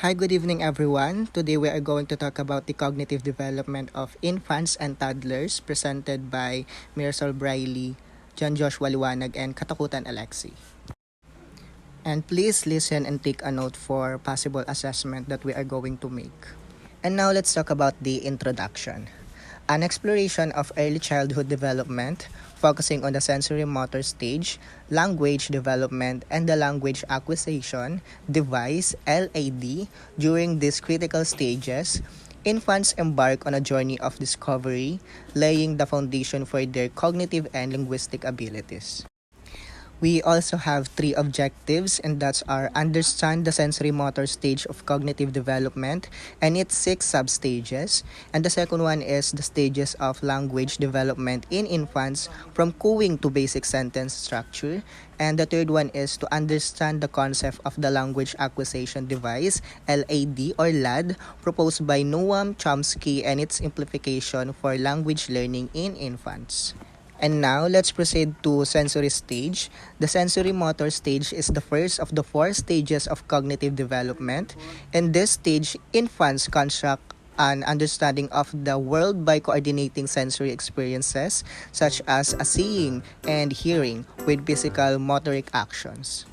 Hi, good evening everyone. Today we are going to talk about the cognitive development of infants and toddlers presented by Mirsol Briley, John Joshua Liwanag, and Katakutan Alexi. And please listen and take a note for possible assessment that we are going to make. And now let's talk about the introduction. An exploration of early childhood development, focusing on the sensory motor stage, language development, and the language acquisition device (LAD). During these critical stages, infants embark on a journey of discovery, laying the foundation for their cognitive and linguistic abilities. We also have three objectives, and that's our understand the sensory motor stage of cognitive development and its six substages. And the second one is the stages of language development in infants from cooing to basic sentence structure. And the third one is to understand the concept of the language acquisition device, LAD or LAD, proposed by Noam Chomsky and its simplification for language learning in infants. And now, let's proceed to sensory stage. The sensory motor stage is the first of the four stages of cognitive development. In this stage, infants construct an understanding of the world by coordinating sensory experiences such as seeing and hearing with physical motoric actions.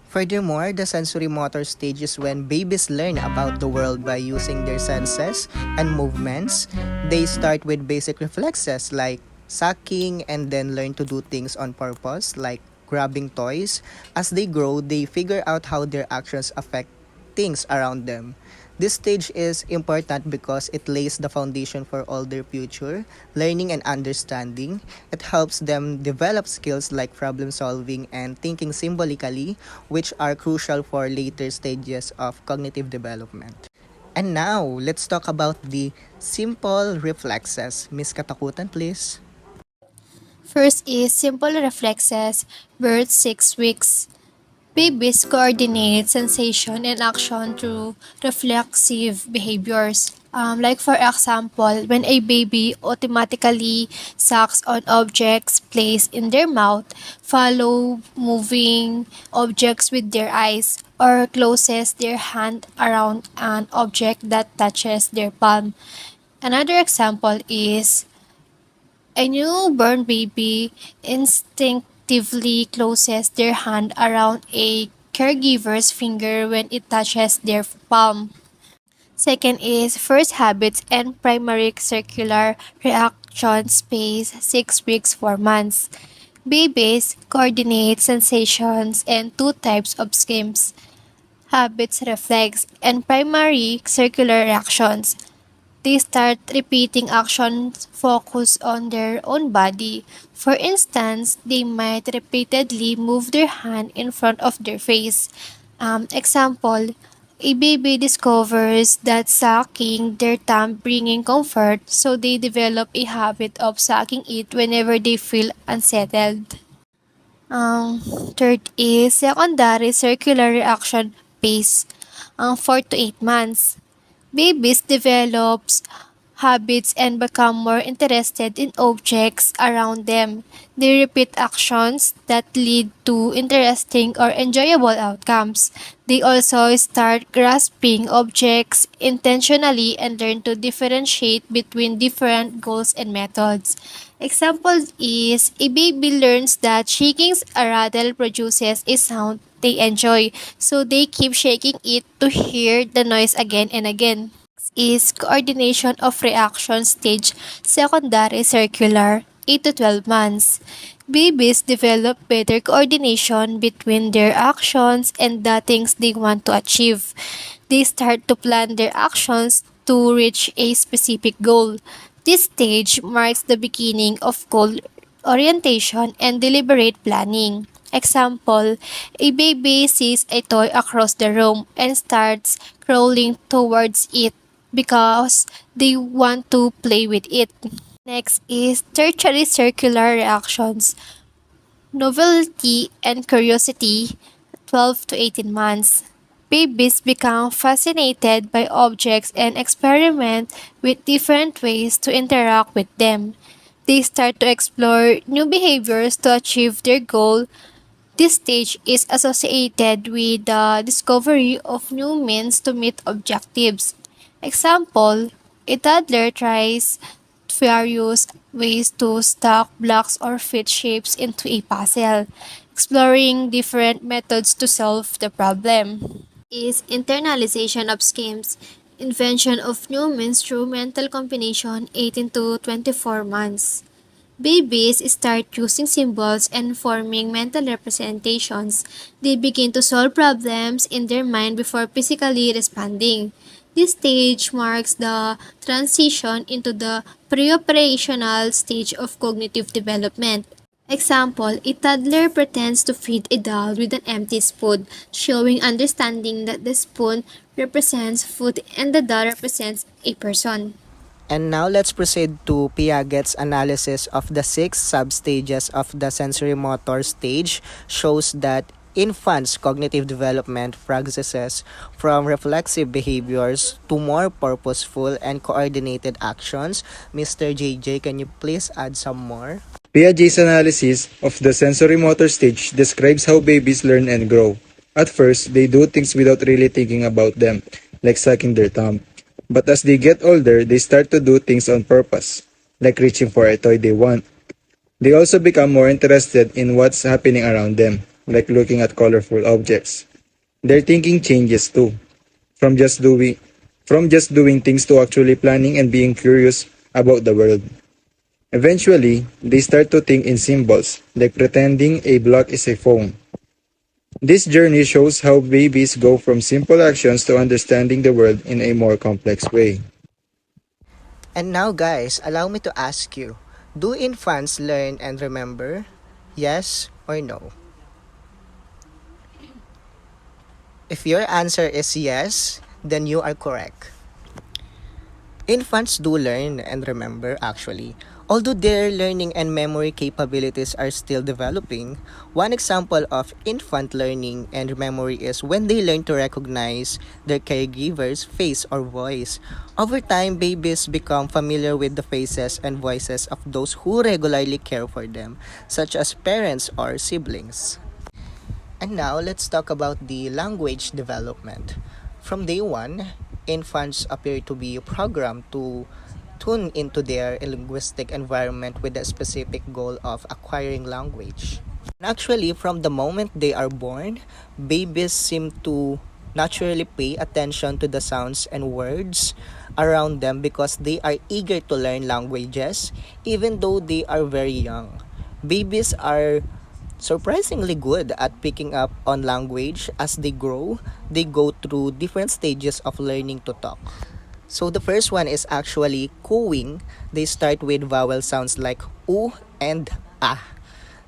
Furthermore, the sensory motor stage is when babies learn about the world by using their senses and movements. They start with basic reflexes like sucking and then learn to do things on purpose like grabbing toys. As they grow, they figure out how their actions affect things around them. This stage is important because it lays the foundation for all their future learning and understanding. It helps them develop skills like problem solving and thinking symbolically, which are crucial for later stages of cognitive development. And now, let's talk about the simple reflexes. Miss Katakutan, please. First is simple reflexes, birth 6 weeks. Babies coordinate sensation and action through reflexive behaviors. Like for example, when a baby automatically sucks on objects placed in their mouth, follow moving objects with their eyes, or closes their hand around an object that touches their palm. Another example is a newborn baby instinctively closes their hand around a caregiver's finger when it touches their palm. Second is first habits and primary circular reaction space 6 weeks 4 months. Babies coordinate sensations and two types of schemes, habits reflex and primary circular reactions. They start repeating actions focused on their own body. For instance, they might repeatedly move their hand in front of their face. Example, a baby discovers that sucking their thumb bringing comfort, so they develop a habit of sucking it whenever they feel unsettled. Third is secondary circular reaction phase, 4 to 8 months. Babies develops habits and become more interested in objects around them. They repeat actions that lead to interesting or enjoyable outcomes. They also start grasping objects intentionally and learn to differentiate between different goals and methods. Example is a baby learns that shaking a rattle produces a sound they enjoy, so they keep shaking it to hear the noise again and again. Is coordination of reaction stage secondary circular 8 to 12 months. Babies develop better coordination between their actions and the things they want to achieve. They start to plan their actions to reach a specific goal. This stage marks the beginning of goal orientation and deliberate planning. Example, a baby sees a toy across the room and starts crawling towards it because they want to play with it. Next is tertiary circular reactions, novelty and curiosity, 12 to 18 months. Babies become fascinated by objects and experiment with different ways to interact with them. They start to explore new behaviors to achieve their goal. This stage is associated with the discovery of new means to meet objectives. Example, a toddler tries various ways to stack blocks or fit shapes into a puzzle, exploring different methods to solve the problem. Is internalization of schemes, invention of new means through mental combination 18 to 24 months. Babies start using symbols and forming mental representations. They begin to solve problems in their mind before physically responding. This stage marks the transition into the pre-operational stage of cognitive development. Example, a toddler pretends to feed a doll with an empty spoon, showing understanding that the spoon represents food and the doll represents a person. And now let's proceed to Piaget's analysis of the six substages of the sensory motor stage shows that infants' cognitive development progresses from reflexive behaviors to more purposeful and coordinated actions. Mr. JJ, can you please add some more? Piaget's analysis of the sensory motor stage describes how babies learn and grow. At first, they do things without really thinking about them, like sucking their thumb. But as they get older, they start to do things on purpose, like reaching for a toy they want. They also become more interested in what's happening around them, like looking at colorful objects. Their thinking changes too, from just doing from just doing things to actually planning and being curious about the world. Eventually, they start to think in symbols, like pretending a block is a phone. This journey shows how babies go from simple actions to understanding the world in a more complex way. And now, guys, allow me to ask you, do infants learn and remember? Yes or no? If your answer is yes, then you are correct. Infants do learn and remember actually. Although their learning and memory capabilities are still developing, one example of infant learning and memory is when they learn to recognize their caregiver's face or voice. Over time, babies become familiar with the faces and voices of those who regularly care for them, such as parents or siblings. And now, let's talk about the language development. From day one, infants appear to be programmed to tune into their linguistic environment with the specific goal of acquiring language. And actually, from the moment they are born, babies seem to naturally pay attention to the sounds and words around them because they are eager to learn languages even though they are very young. Babies are surprisingly good at picking up on language as they grow. They go through different stages of learning to talk. So the first one is actually cooing. They start with vowel sounds like oo and ah.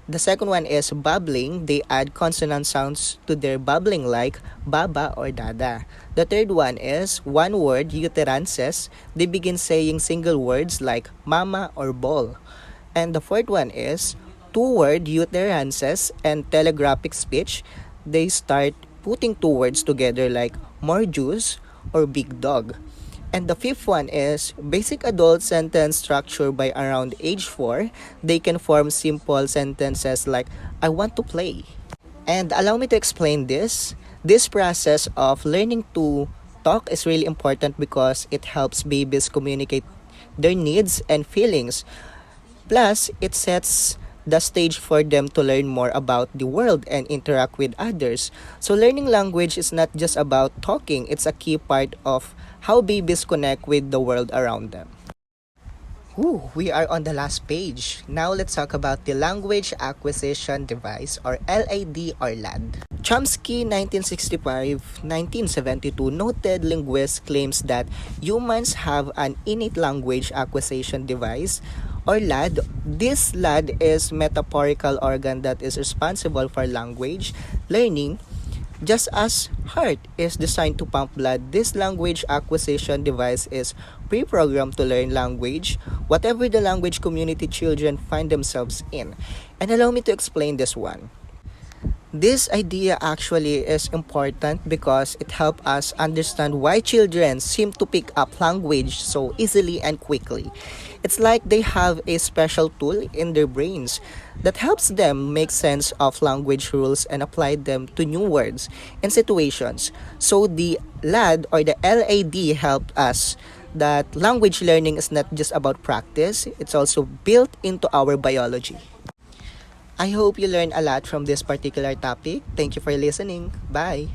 The second one is babbling. They add consonant sounds to their babbling like baba or dada. The third one is one word utterances. They begin saying single words like mama or ball. And the fourth one is two-word utterances and telegraphic speech. They start putting two words together like more juice or big dog. And the fifth one is basic adult sentence structure by around age 4. They can form simple sentences like I want to play. And allow me to explain this. This process of learning to talk is really important because it helps babies communicate their needs and feelings. Plus, it sets the stage for them to learn more about the world and interact with others. So learning language is not just about talking, it's a key part of how babies connect with the world around them. Ooh, we are on the last page. Now let's talk about the Language Acquisition Device or LAD or LAD. Chomsky 1965-1972 noted linguist claims that humans have an innate language acquisition device or LAD. This LAD is metaphorical organ that is responsible for language learning. Just as heart is designed to pump blood, this language acquisition device is pre-programmed to learn language, whatever the language community children find themselves in. And allow me to explain this one. This idea actually is important because it helps us understand why children seem to pick up language so easily and quickly. It's like they have a special tool in their brains that helps them make sense of language rules and apply them to new words and situations. So the LAD or the LAD helped us that language learning is not just about practice, it's also built into our biology. I hope you learned a lot from this particular topic. Thank you for listening. Bye.